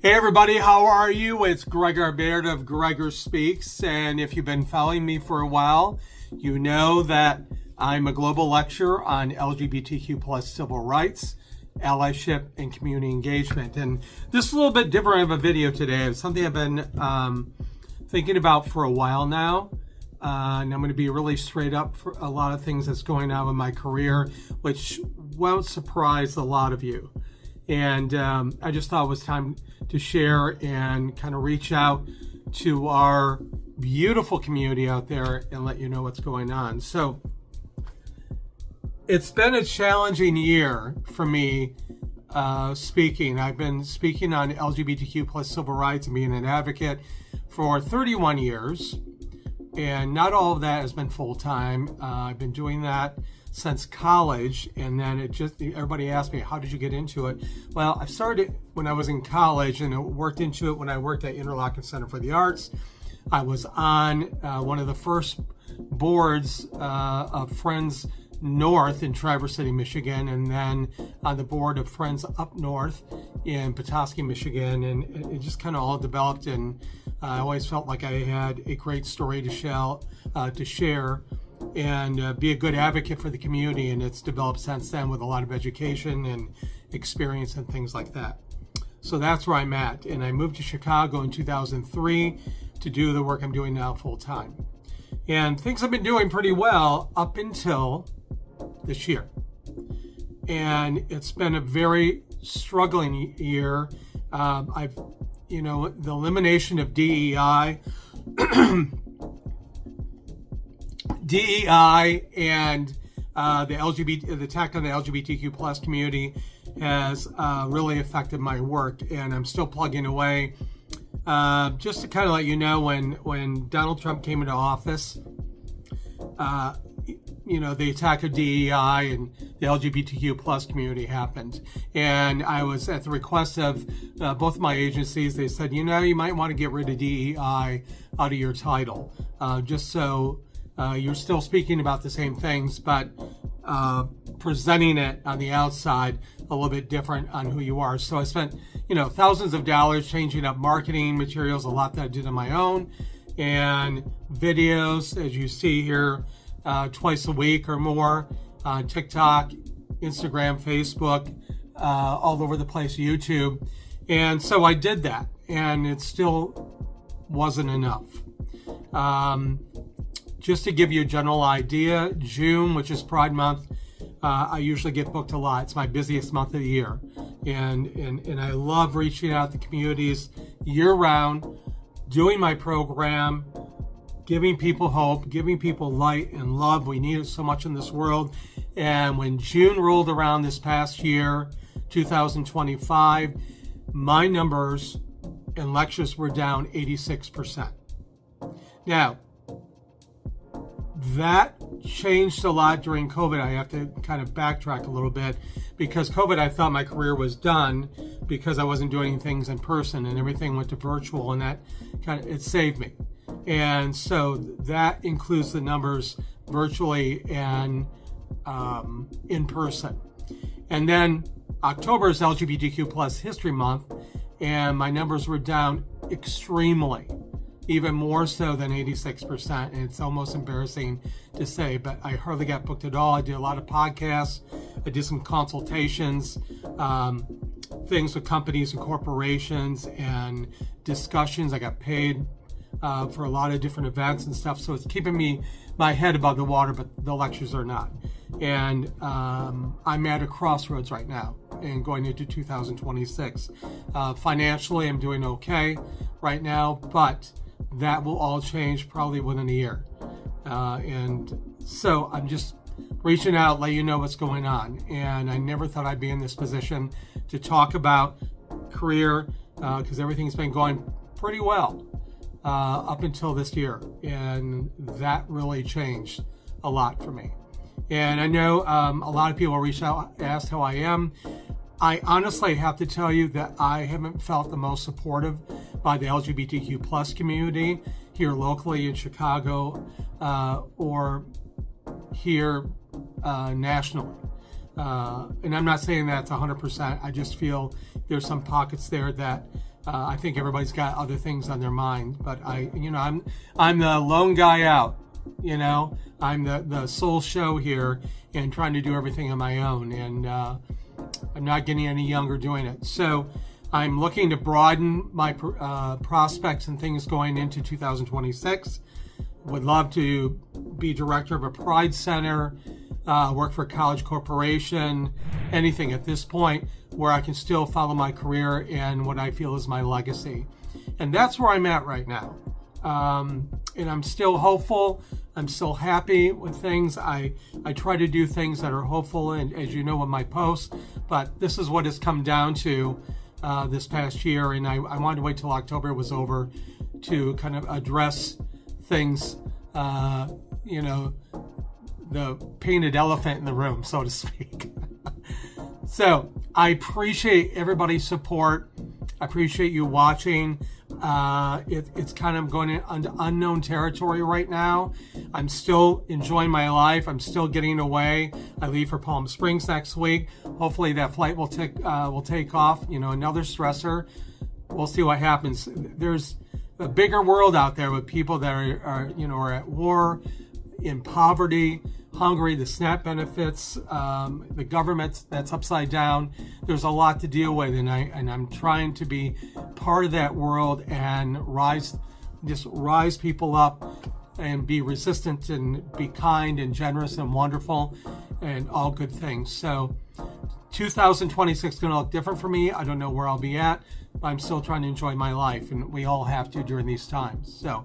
Hey everybody, how are you? It's Gregor Baird of Gregor Speaks, and if you've been following me for a while, you know that I'm a global lecturer on LGBTQ+ civil rights, allyship, and community engagement. And this is a little bit different of a video today. It's something I've been thinking about for a while now. And I'm going to be really straight up for a lot of things that's going on in my career, which won't surprise a lot of you. And I just thought it was time to share and kind of reach out to our beautiful community out there and let you know what's going on. So it's been a challenging year for me speaking. I've been speaking on LGBTQ+ civil rights and being an advocate for 31 years. And not all of that has been full-time. I've been doing that since college, and then everybody asked me, how did you get into it? Well, I started when I was in college, and I worked into it when I worked at Interlochen Center for the Arts. I was on one of the first boards of Friends North in Traverse City, Michigan, and then on the board of Friends Up North in Petoskey, Michigan, and it just kind of all developed, and I always felt like I had a great story to share and be a good advocate for the community, and it's developed since then with a lot of education and experience and things like that. So that's where I'm at, and I moved to Chicago in 2003 to do the work I'm doing now full time. And things have been doing pretty well up until this year. And it's been a very struggling year. The elimination of DEI and the attack on the LGBTQ+ community has really affected my work, and I'm still plugging away. Just to kind of let you know, when Donald Trump came into office, the attack of DEI and the LGBTQ+ community happened. And I was at the request of both my agencies. They said, you might want to get rid of DEI out of your title, just so you're still speaking about the same things, but presenting it on the outside a little bit different on who you are. So I spent, thousands of dollars changing up marketing materials, a lot that I did on my own, and videos, as you see here, twice a week or more on TikTok, Instagram, Facebook, all over the place, YouTube. And so I did that, and it still wasn't enough. Just to give you a general idea, June, which is Pride Month, I usually get booked a lot. It's my busiest month of the year. And I love reaching out to communities year-round, doing my program, giving people hope, giving people light and love. We need it so much in this world. And when June rolled around this past year, 2025, my numbers and lectures were down 86%. Now, that changed a lot during COVID. I have to kind of backtrack a little bit, because COVID, I thought my career was done because I wasn't doing things in person and everything went to virtual, and that it saved me. And so that includes the numbers virtually and in person. And then October is LGBTQ+ History Month, and my numbers were down extremely, even more so than 86%. And it's almost embarrassing to say, but I hardly got booked at all. I did a lot of podcasts. I did some consultations, things with companies and corporations, and discussions. I got paid for a lot of different events and stuff. So it's keeping my head above the water, but the lectures are not. And I'm at a crossroads right now and going into 2026. Financially, I'm doing okay right now, but that will all change probably within a year. And so I'm just reaching out, let you know what's going on. And I never thought I'd be in this position to talk about career, because everything's been going pretty well up until this year. And that really changed a lot for me. And I know a lot of people reach out, asked how I am. I honestly have to tell you that I haven't felt the most supportive by the LGBTQ+ community here locally in Chicago or here nationally. And I'm not saying that's 100%. I just feel there's some pockets there that I think everybody's got other things on their mind, but I'm the lone guy out. I'm the sole show here and trying to do everything on my own, and I'm not getting any younger doing it. So I'm looking to broaden my prospects and things going into 2026. Would love to be director of a Pride Center, work for a college corporation, anything at this point where I can still follow my career and what I feel is my legacy. And that's where I'm at right now. And I'm still hopeful. I'm still happy with things. I try to do things that are hopeful, and as you know, with my posts, but this is what it's come down to this past year. And I wanted to wait till October was over to kind of address things, the painted elephant in the room, so to speak. So I appreciate everybody's support. I appreciate you watching. It's kind of going into unknown territory right now. I'm still enjoying my life. I'm still getting away. I leave for Palm Springs next week. Hopefully that flight will take off. Another stressor. We'll see what happens. There's a bigger world out there with people that are at war, in poverty, hungry, the SNAP benefits, the government that's upside down. There's a lot to deal with, and I'm trying to be part of that world and rise people up and be resistant and be kind and generous and wonderful and all good things. So 2026 is going to look different for me. I don't know where I'll be at, but I'm still trying to enjoy my life, and we all have to during these times. So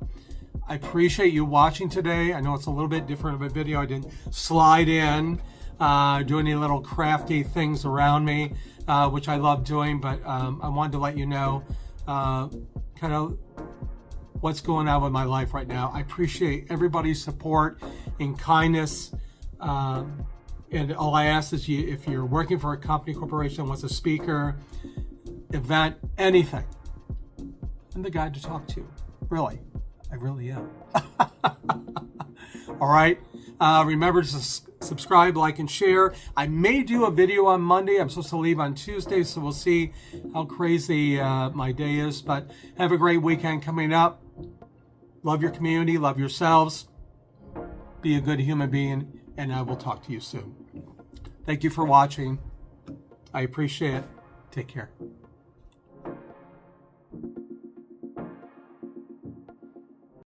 I appreciate you watching today. I know it's a little bit different of a video. I didn't slide in, do any little crafty things around me, which I love doing, but I wanted to let you know kind of what's going on with my life right now. I appreciate everybody's support and kindness. And all I ask is if you're working for a company, corporation, wants a speaker, event, anything, I'm the guy to talk to. Really. I really am. All right. Remember to subscribe, like, and share. I may do a video on Monday. I'm supposed to leave on Tuesday, so we'll see how crazy my day is. But have a great weekend coming up. Love your community. Love yourselves. Be a good human being, and I will talk to you soon. Thank you for watching. I appreciate it. Take care.